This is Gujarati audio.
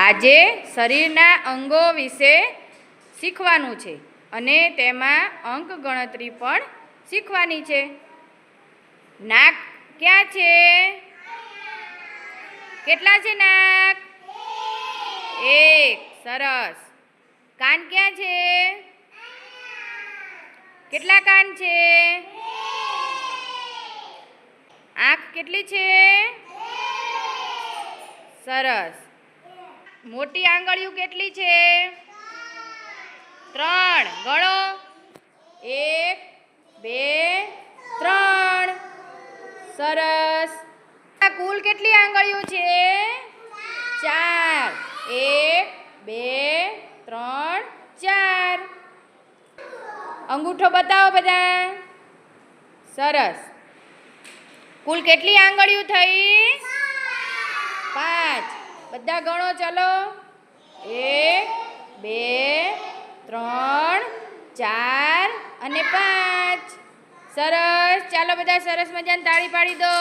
આજે શરીરના અંગો વિશે શીખવાનું છે અને તેમાં અંક ગણતરી પણ શીખવાની છે. નાક ક્યાં છે? કેટલા છે નાક? એક. સરસ. કાન ક્યાં છે? કેટલા કાન છે? આંખ કેટલી છે? સરસ. મોટી આંગળીઓ કેટલી છે? 3. ગણો. 1 2 3. સરસ. કુલ કેટલી આંગળીઓ છે? 4. 1 2 3 4. અંગૂઠો બતાવો બધા. સરસ. કુલ કેટલી આંગળીઓ થઈ? 5. બધા ગણો. ચલો. 1 2 3 4 અને 5. સરસ. ચાલો બધા સરસ મજાની તાળી પાડી દો.